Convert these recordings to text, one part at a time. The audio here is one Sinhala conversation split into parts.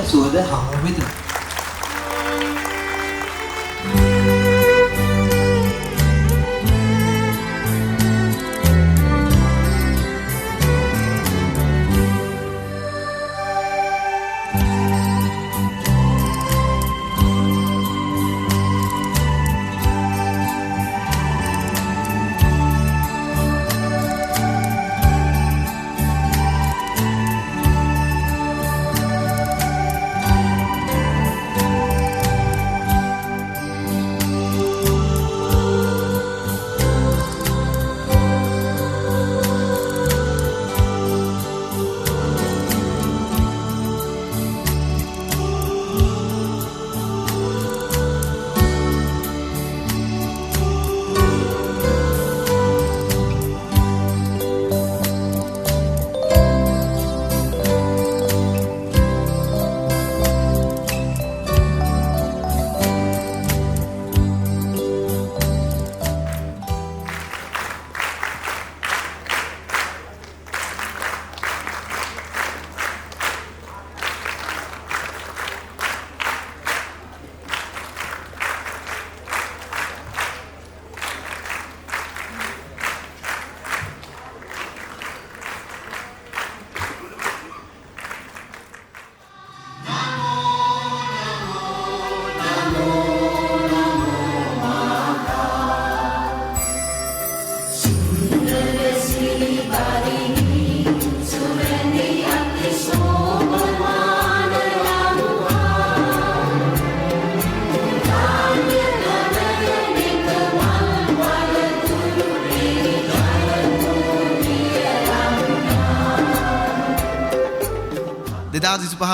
සුවද හමු වෙත.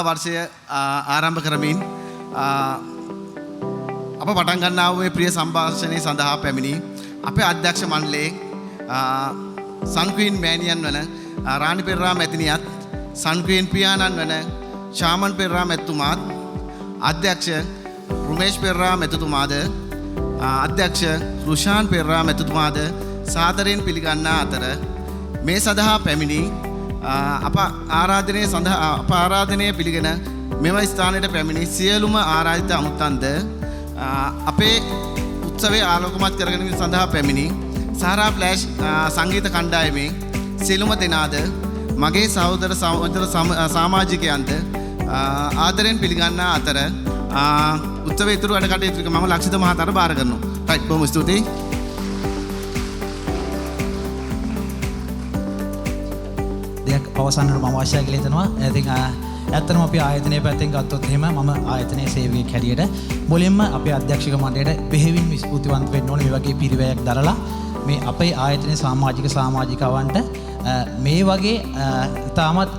වර්ෂය ආරම්භ කරමින් අප පටන් ගන්නා වූ මේ ප්‍රිය සංഭാෂණය සඳහා පැමිණි අපේ අධ්‍යක්ෂ මණ්ඩලයේ සන්ක්වීන් මෑණියන් වන රාණි පෙරේරා මැතිණියත් සන්ක්වීන් පියාණන් වන ශාමන් පෙරේරා මැතිතුමාත් අධ්‍යක්ෂ රුමේෂ් පෙරේරා මැතිතුමාද අධ්‍යක්ෂ රුෂාන් පෙරේරා මැතිතුමාද සාදරයෙන් පිළිගන්නා අතර මේ සඳහා පැමිණි අප ආරාධනය පිළිගෙන මෙම ස්ථානයට පැමිණි සියලුම ආරාධිත අමුත්තන්ද අපේ උත්සවයේ ආලෝකමත් කරගෙන සඳහා පැමිණි සාරා ෆ්ලෑෂ් සංගීත කණ්ඩායමේ සියලුම දෙනාද මගේ සහෝදර සමාජිකයන්ද ආදරයෙන් පිළිගන්නා අතර උත්සවයේ ඉතුරු වැඩ කටයුතු මම ලක්ෂිත මහතාට බාර කරනවා. රයිට් බොහොම ස්තුතියි. පවසන්නට මම අවශ්‍යයි කියලා හිතනවා. ඉතින් ඇත්තටම අපි ආයතනයේ පැත්තෙන් ගත්තොත් එහෙම මම ආයතනයේ සේවකයෙක් හැටියට මුලින්ම අපේ අධ්‍යක්ෂක මණ්ඩලයට බෙහෙවින් ස්තුතිවන්ත වෙන්න ඕනේ මේ වගේ පිරිවැයක් දරලා මේ අපේ ආයතනයේ සමාජිකවන්ට මේ වගේ ඉතාමත්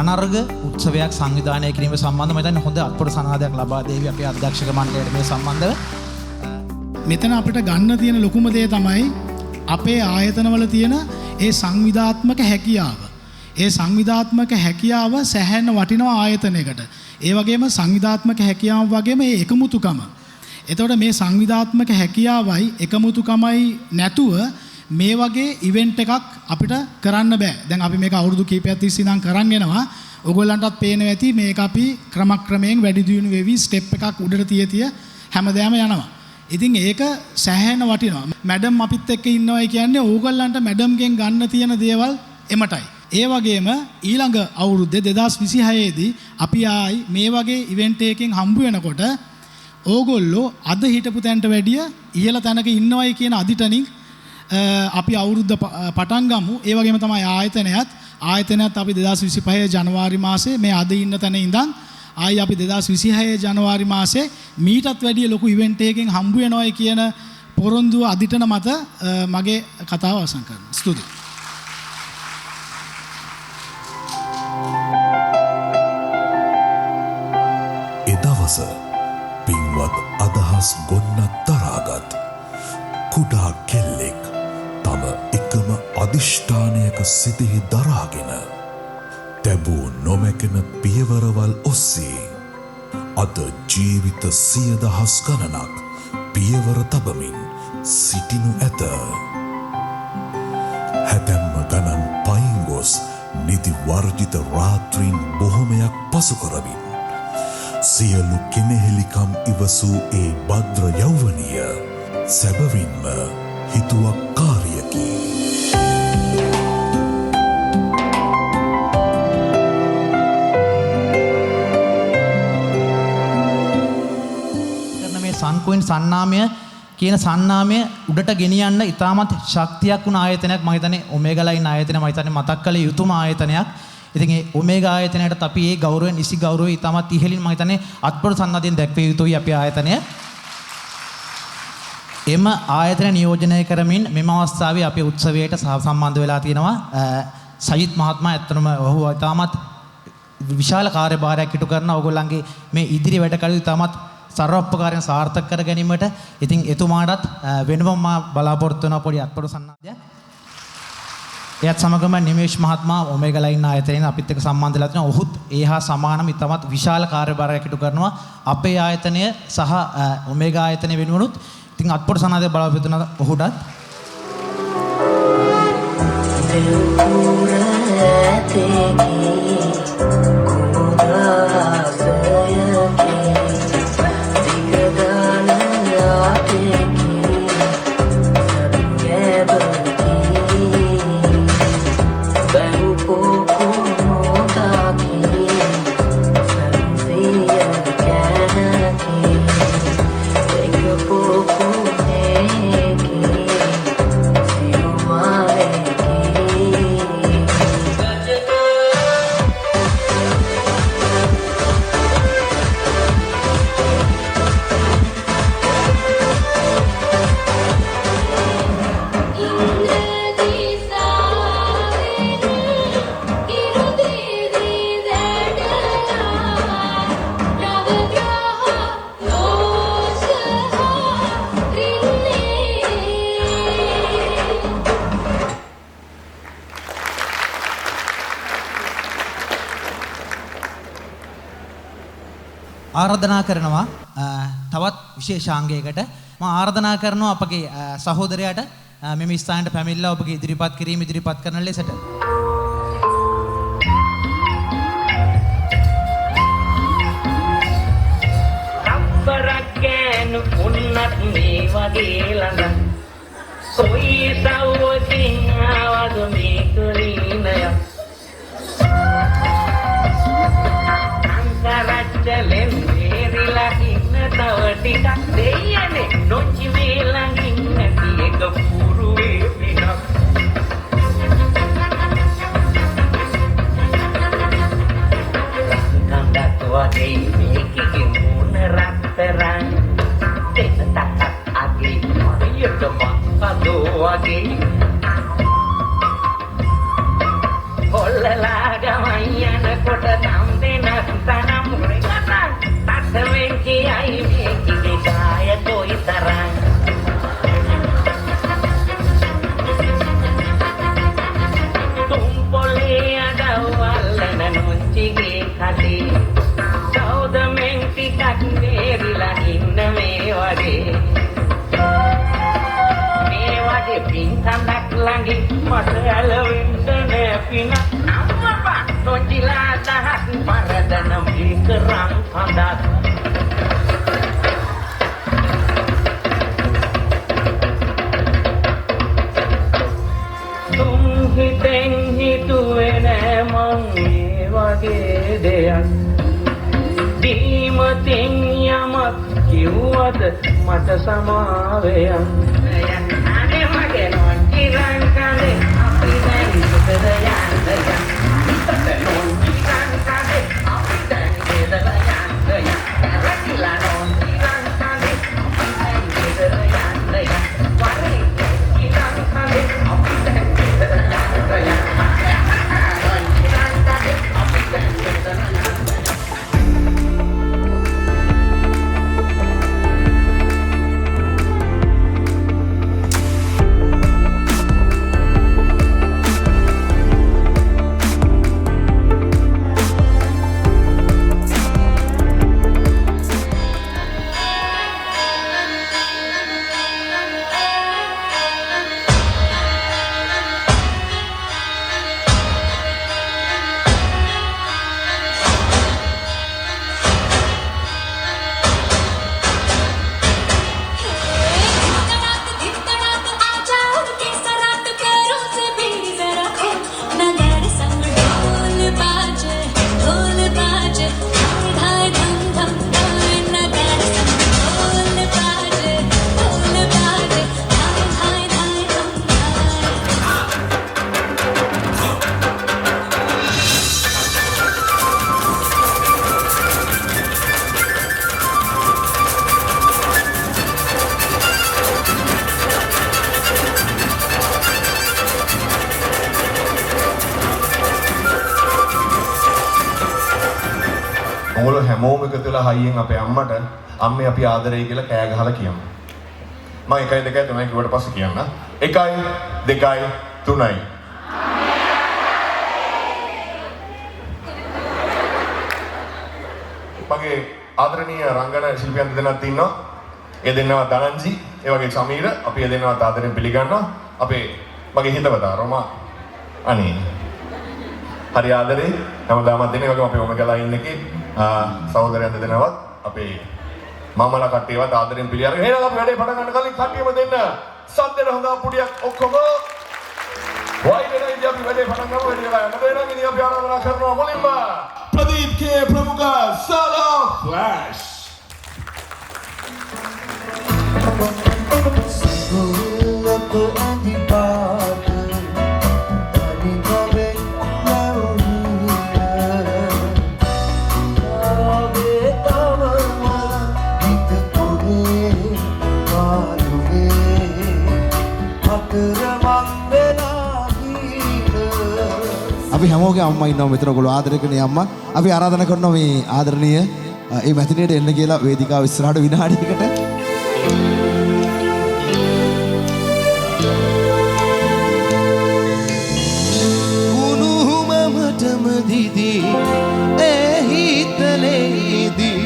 අනර්ග උත්සවයක් සංවිධානය කිරීම සම්බන්ධව මම හිතන්නේ හොඳ අත්පොඩ සනාදයක් ලබා දෙවි අපේ අධ්‍යක්ෂක මණ්ඩලයට මේ සම්බන්ධව. මෙතන අපිට ගන්න තියෙන ලොකුම දේ තමයි අපේ ආයතනවල තියෙන ඒ සංවිධාත්මක හැකියාව. ඒ සංවිධාත්මක හැකියාව සැහැණ වටිනවා ආයතනයකට. ඒ වගේම සංවිධාත්මක හැකියාව වගේම ඒ එකමුතුකම. එතකොට මේ සංවිධාත්මක හැකියාවයි එකමුතුකමයි නැතුව මේ වගේ ඉවෙන්ට් එකක් අපිට කරන්න බෑ. දැන් අපි මේක අවුරුදු කීපයක් තිස්සේ ඉඳන් කරන් එනවා. ඔයගොල්ලන්ටත් පේනවා ඇති මේක අපි ක්‍රමක්‍රමයෙන් වැඩි දියුණු වෙවි ස්ටෙප් එකක් උඩට තිය හැමදාම යනවා. ඉතින් ඒක සැහැණ වටිනවා. මැඩම් අපිත් එක්ක ඉන්නවයි කියන්නේ ඕගොල්ලන්ට මැඩම්ගෙන් ගන්න තියෙන දේවල් එමටයි. ඒ වගේම ඊළඟ අවුරුද්දේ 2026 දී අපි ආයි මේ වගේ ඉවෙන්ට් එකකින් හම්බ වෙනකොට ඕගොල්ලෝ අද හිටපු තැනට වැඩිය ඉහළ තැනක ඉන්නවයි කියන අදිටනින් අපි අවුරුද්ද පටන් ගමු. ඒ වගේම තමයි ආයතනයත් අපි 2025 ජනවාරි මාසේ මේ අද ඉන්න තැන ඉඳන් ආයි අපි 2026 ජනවාරි මාසේ මීටත් වැඩිය ලොකු ඉවෙන්ට් එකකින් හම්බ වෙනවයි කියන පොරොන්දුව අදිටන මත මගේ කතාව අවසන් කරනවා. ස්තුතියි. පින්වත් අදහස් ගොන්නක් දරාගත් කුඩා කෙල්ලෙක් තම එකම අධිෂ්ඨානයක සිතෙහි දරාගෙන තැබූ නොමැකෙන පියවරවල් ඔස්සේ අද ජීවිත 100,000 ගණනක් පියවර තබමින් සිටිනු ඇත. හැතැම්ම ගණන් පයින් ගොස් නිදි වර්ජිත රාත්‍රීන් බොහොමයක් පසු කරමින් සියලු කෙනෙහිලිකම් ඉවසූ ඒ භද්‍ර යෞවනිය සැබවින්ම හිතුවක්කාරියකි. සන්කුයින් සන්නාමය කියන සන්නාමය උඩට ගෙනියන්න ඉතාමත් ශක්තියක් වුණ ආයතනයක් මම හිතන්නේ ඔමේගා ලයින් ආයතනය මම හිතන්නේ මතක් කළ යුතුම ආයතනයක්. ඉතින් ඒ ඔමේගා ආයතනයට අපි ඒ ගෞරවය නිසි ගෞරවය ඉතාමත් ඉහළින් මම හිතන්නේ අත්පොර සන්නද්ධයෙන් දැක්විය යුතුයි අපේ ආයතනය. එම ආයතන නියෝජනය කරමින් මෙම අවස්ථාවේ අපේ උත්සවයට සම්බන්ධ වෙලා තියෙනවා සජිත් මහත්මයා. ඇත්තටම ඔහු ඉතාමත් විශාල කාර්යභාරයක් ඉටු කරන ඕගොල්ලන්ගේ මේ ඉදිරි වැඩ කටයුතු ඉතාමත් සර්වප්‍රකාරයෙන් සාර්ථක කර ගැනීමට ඉතින් එතුමාටත් වෙනම මා බලාපොරොත්තු වෙන පොඩි අත්පොර සන්නාදයක්. එයත් සමගම නිමේෂ් මහත්මයා ඔමේගා ලයින් ආයතනයෙන් අපිත් එක්ක සම්බන්ධ වෙලා තිනවා. ඔහුත් ඒහා සමානම ඉතාමත් විශාල කාර්යභාරයක් ඉටු කරනවා අපේ ආයතනය සහ ඔමේගා ආයතනය වෙනුවනුත්. ඉතින් අත්පොර සන්නාදයක් බලාපොරොත්තු වෙන ඔහුටත් ආරාධනා කරනවා තවත් විශේෂාංගයකට මම ආරාධනා කරනවා අපගේ සහෝදරයාට මෙම ස්ථානයට පැමිණලා ඔබගේ ඉදිරිපත් කරන ලෙසට. අපරක්කෑනු උන්නත් මේ වගේ ළඟ කොයි සව්වකින් ආවද මේ කුලීනය අංකරච්චලෙන් වේරිලා ඉන්න තව ටිකක් දෙයනේ නොචි වේලන් ඉන්න තියක පුරුවේ පිටක් කන්දක් වගේ මේකේ මුණ රත්තරන් දෙත තක් අගේ මරියටම කදෝ වගේ කොල්ලලා ගමයන කොට නම් දෙනක් තනම් රෙකටන් තත්වෙන් කියයි මේකේ ගාය කොයි තරම් තුම්පොලේ අදවල්ලන නොච්චිගේ කටේ සෞදමෙන් ටිකක් නේරිලා ඉන්න මේ වගේ පින්කමක් ළඟින් මට ඇලවෙන්න නෑ පින අම්මපා නොචිලා දහස් පරදන මේක රන් හඳක් තුම් හිතෙන් හිතුවේ නෑ මං මේ වගේ දෙයක් දීමතින් යමක් කිව්වද මට සමාවෙයන් හැමෝම එකතු වෙලා හයියෙන් අපේ අම්මට අම්මේ අපි ආදරෙයි කියලා කෑ ගහලා කියමු. මම 1 2 3 කිව්වට පස්සේ කියන්න. 1 2 3යි. මගේ ආදරණීය රංගන ශිල්පියන් දෙදෙනාක් ඉන්නවා. ඒ දෙන්නවා දනන්ජි, ඒ වගේ සමීර. අපි ඒ දෙන්නාවත් ආදරෙන් පිළිගන්නවා. අපේ මගේ හිතවතා රෝමා අනේ. හරි ආදරේ හැමදාමත් දෙන්නේ වගේම අපේ ඔමගලා ඉන්න එකේ සහෝදරයන් දෙදෙනාවත් අපේ මාමලා කට්ටියවත් ආදරෙන් පිළි අරගෙන එහෙනම් අපි වැඩේ පටන් ගන්න කලින් කට්ටියම දෙන්න සද්දෙට හොඳ පුඩියක් ඔක්කොම වයිදෙනා ඉඳි අපි වැඩේ පටන් ගමු වැඩි වෙලා යන්න දෙනවා ඉතින් අපි ආරාධනා කරනවා මුලින්ම प्रदीप के प्रमुख साला flash Suatu adipat Tadi kabe launia Kabe tawama Kita kone Malume Makeramang belahina අපි හැමෝගේ අම්මා ඉන්නවා මෙතන ඔයගොල්ලෝ ආදරය කරන අම්මා. අපි ආරාධනා කරනවා මේ ආදරණීය මේ මැතිණියට එන්න කියලා වේදිකාව ඉස්සරහට විනාඩියකට. කුණුහුමමටම දිදී එහිතලේදී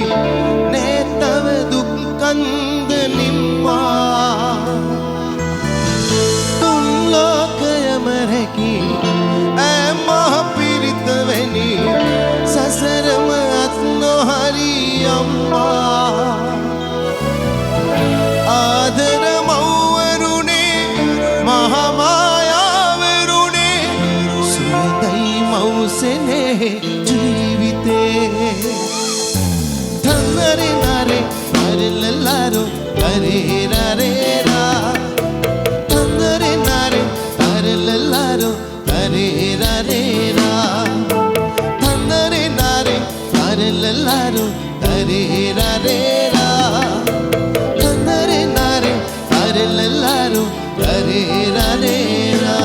නේතව දුක් කන්ද නිම්මා තුන් ලෝකයම රැකී මහ පිරිතවැනි සසරම අත් නොහරි අම්මා ආදර මව්වරුනේ මහමායාවරුනේ සුවඳයි මව්සෙනේ ජීවිතේ තන්නරේ නරේ අරලලාරෝ කරේ රරේ රා තන්නරේ නරේ අරලලාරෝ Re ra re ra thanare nare arelalaru re ra re ra thanare nare arelalaru re ra re ra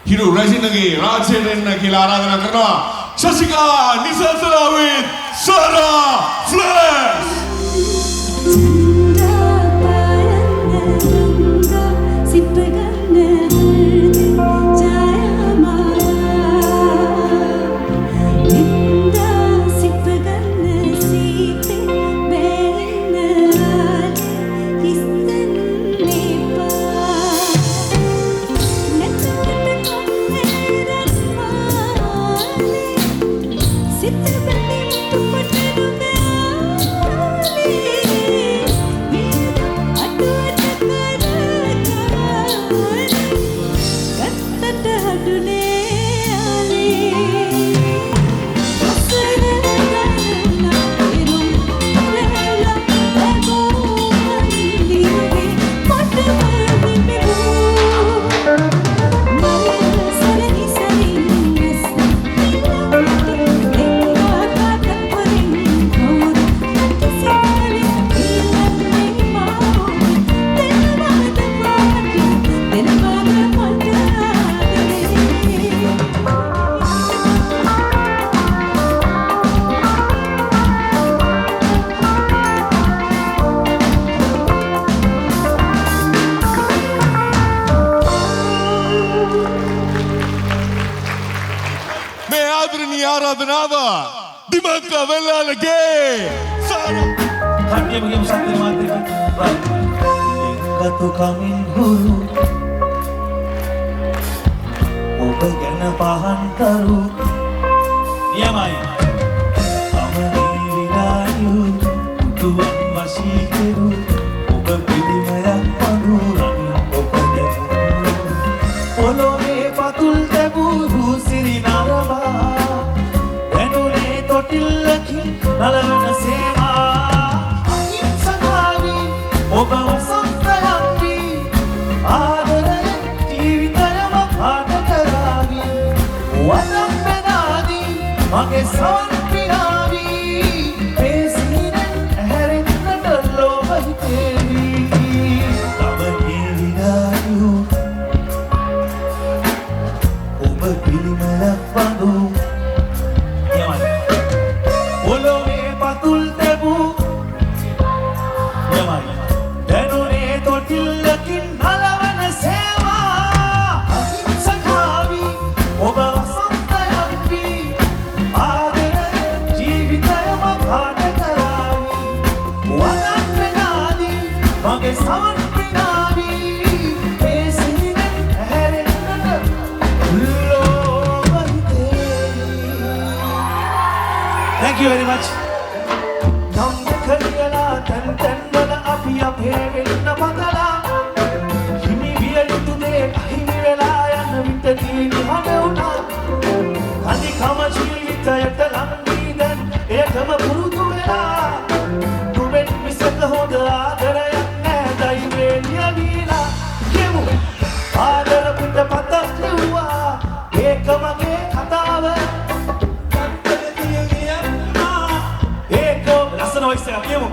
හිරු රැසිනගේ රාජ්‍යයෙන් එන්න කියලා ආරාධනා කරනවා ශශිකා නිසල්සලා with Sarah Flash ආරාධනාව දිමක වෙලාලගේ සාරා කට්ටියම කියමු සත්‍ය මාධ්‍යෙට එක්කතු කමින් හුරු ඔබ ගැන පහන් කරු නියමයි අමරී විනායු උතුවන් වශී කෙරු ඔබ පිළිමයක් පඳුරන් ඔබ ගැන පොළොවේ පතුල් දැබූ සිරි මගේ සම්පිනාවි පේසිනෙන් ඇහැරෙන්නට ලෝභ හිතේවි තව නිවිලායු ඔබ පිළිමයක් වඳු යමයි ඔලොවේ පතුල් තැබූ යමයි දැනුනේ තොටිල්ලකින් නලවන සේවා අහිංසකාවි ඔබ වසන්තයක් වී ආදර ජීවිතයම පාට කරාවි වදන්නාදී මගේ සම්ප්‍රදාවි ඒ සිහිනෙන් ඇහැරෙන්නට ලෝභ හිතේවි. Thank you very much. නම් දෙකලියලා තැන් තැන්වල අපි අපේ වෙන්න පතලා හිමි විය යුතු දේ අහිමි වෙලා යන විටදී නිහඬ වුණා අධිකම ජීවිතයට ලං වී දැන් එයටම පුරුදු වෙලා තුමෙන් මිසක හොඳ ආදරයක් නෑ දෛවේ නියමීලා කියමු ආදර පිටපත ලිව්වා ඒක මගේ කතාව ඒක ලස්සන වයිස් එකක් කියමු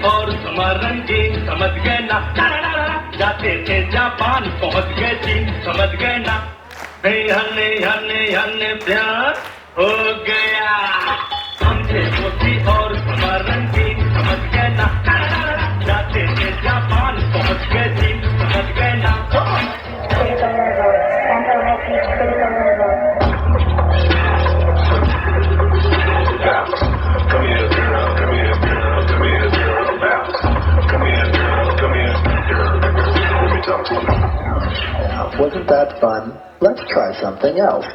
और समरण जी समझ गए ना जाते थे जापान पहुंच गए चीन समझ गए ना हने हने हने प्यार हो गया हमसे मोदी और समरण जी समझ गए ना जाते थे जापान पहुंच गए चीन समझ गए ना Wasn't that fun? Let's try something else.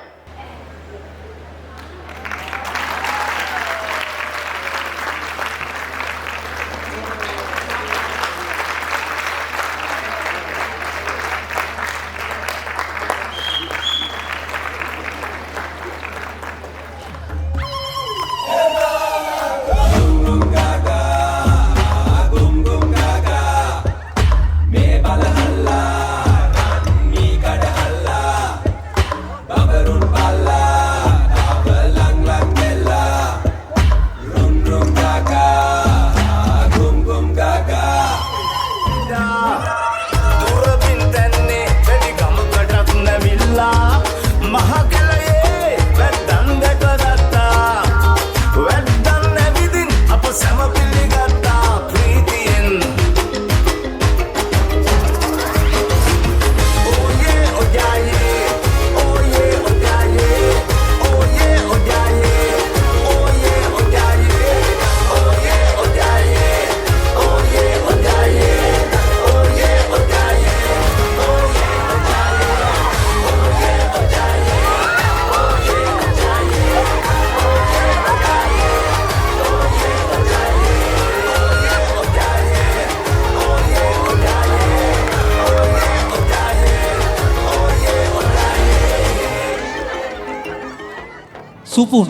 Supun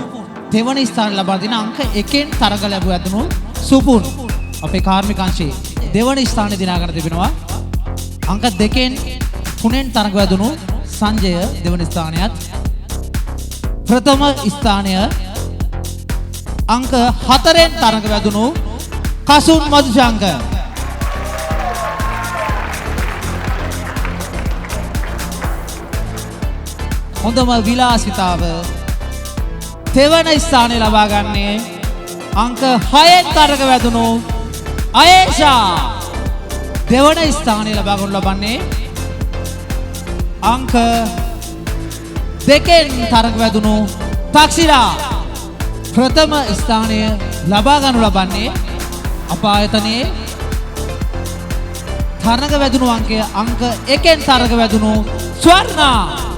තෙවන ස්ථාන ලබා දෙන අංක 1න් තරග ලැබුව ඇතුණු සුපුන් අපේ කාර්මික අංශයේ දෙවන ස්ථානය දිනාගෙන තිබෙනවා. අංක 2න් 3න් තරඟ වැදුණු සංජය දෙවන ස්ථානයත්, ප්‍රථම ස්ථානය අංක 4න් තරඟ වැදුණු කසුන් මදුශංක. හොඳම විලාසිතාව තෙවන ස්ථානය ලබා ගන්නේ අංක 6න් තරඟ වැදුණු අයේෂා. දෙවන ස්ථානය ලබා ගන්න ලබන්නේ අංක 2න් තරඟ වැදුණු තක්ෂිරා. ප්‍රථම ස්ථානය ලබා ගනු ලබන්නේ අප ආයතනයේ තරඟ වැදුණු අංකය අංක 1න් තරඟ වැදුණු ස්වර්ණා.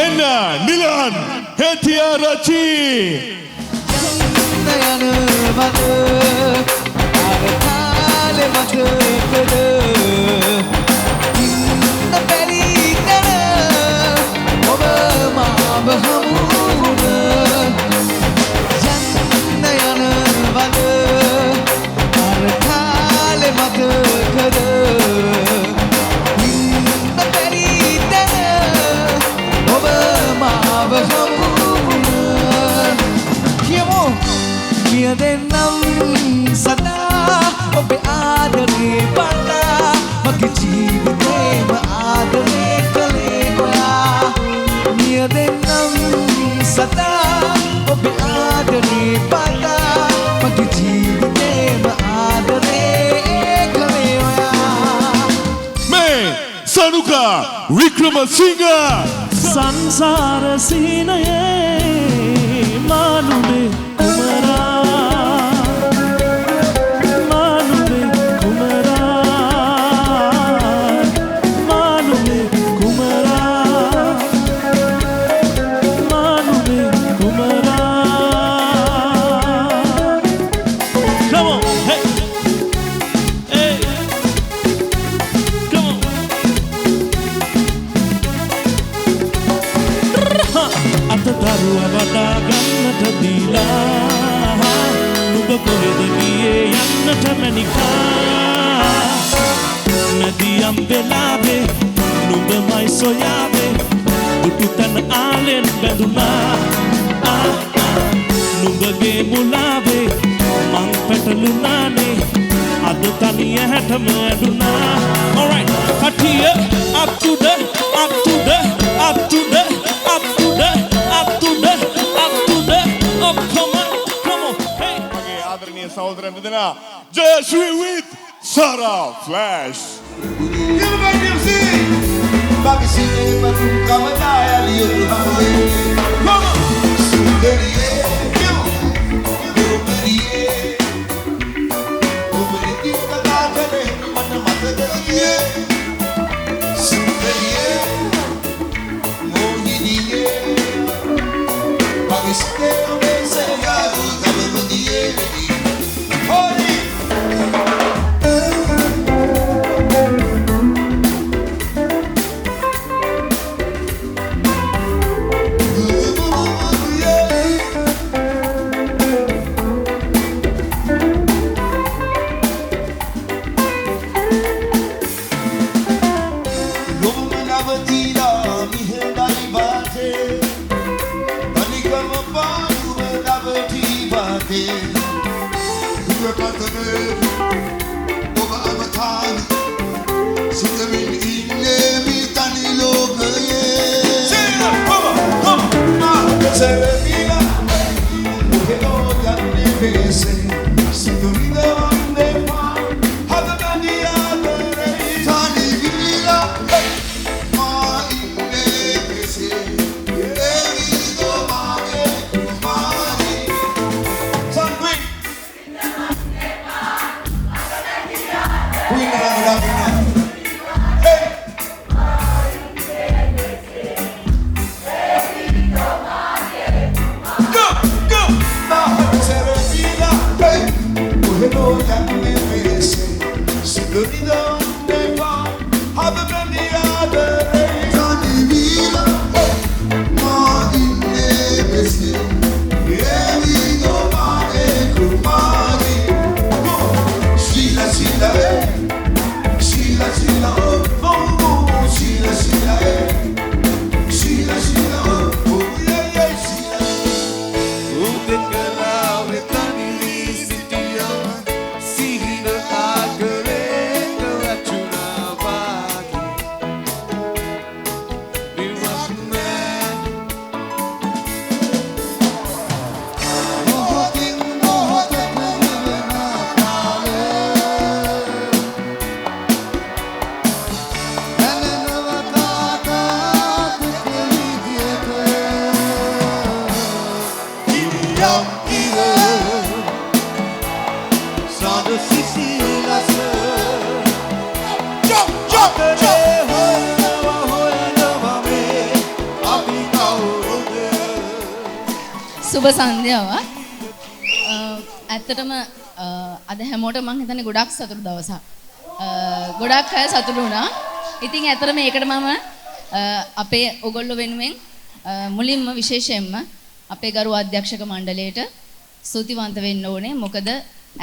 Enna Nilan Hetiarachi දෙන්නම් සදා ඔබේ ආදරේ බලා මගේ ජීවිතේම ආදරේ කළේ ඔයා. මිය දෙන්නම් සදා ඔබේ ආදරේ බලා මගේ ජීවිතේම ආදරේ කළේ ඔයා. මේ සනුකා වික්‍රමසිංහ සංසාර සීනයේ මානුනේ Belave, nube mai soyave, bututan alen beduna, nube ge mulave, mang petalunane, adutaniya hatam eduna. All right, Katia, up to the, up to the, up to the, up to the, up to the, up to the, up. Come on, hey. මගේ ආදරණීය සහෝදරයන් දෙදෙනා ජයශ්‍රී with Sarah Flash. යම් ඉර සාද සිසිලස අතරේ හොයනවා මේ අපි කවුරුද සුබ සන්ධ්‍යාවක්. ඇත්තටම අද හැමෝටම මං හිතන්නේ ගොඩක් සතුටු දවසක්. ගොඩක් අය සතුටු වුණා. ඉතින් ඇත්තට මේකට මම අපේ ඔයගොල්ලෝ වෙනුවෙන් මුලින්ම විශේෂයෙන්ම අපේ ගරු අධ්‍යක්ෂක මණ්ඩලයට ස්තුතිවන්ත වෙන්න ඕනේ. මොකද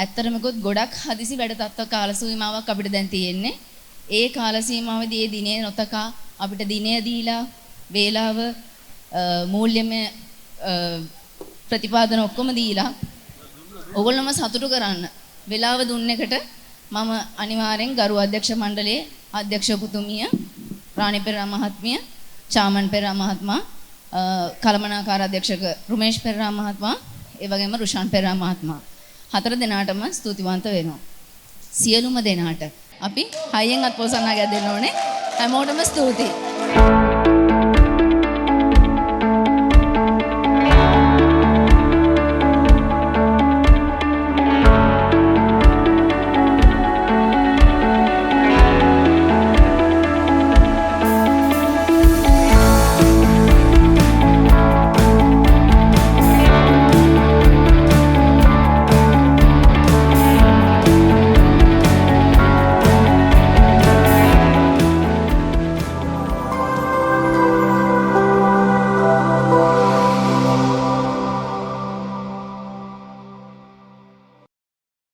ඇත්තටම ගොඩක් හදිසි වැඩ තත්ත්ව කාල සීමාවක් අපිට දැන් තියෙන්නේ. ඒ කාල සීමාවේදී ඒ දිනේ නොතකා අපිට දිනය දීලා වේලාව මූල්‍යමය ප්‍රතිපාදන ඔක්කොම දීලා ඔයගොල්ලෝම සතුටු කරන්න වෙලාව දුන්න එකට මම අනිවාර්යෙන් ගරු අධ්‍යක්ෂ මණ්ඩලයේ අධ්‍යක්ෂ පුතුමිය රාණි පෙරේරා මහත්මිය, චාමන් පෙරේරා මහත්මයා, කළමනාකාර අධ්‍යක්ෂක රුමේෂ් පෙරේරා මහත්මයා, ඒ වගේම රුෂාන් පෙරේරා මහත්මයා හතර දෙනාටම ස්තුතිවන්ත වෙනවා. සියලුම දෙනාට අපි හයියෙන් අත්පොසන්නාගයක් දෙන්න ඕනේ. හැමෝටම ස්තුතියි.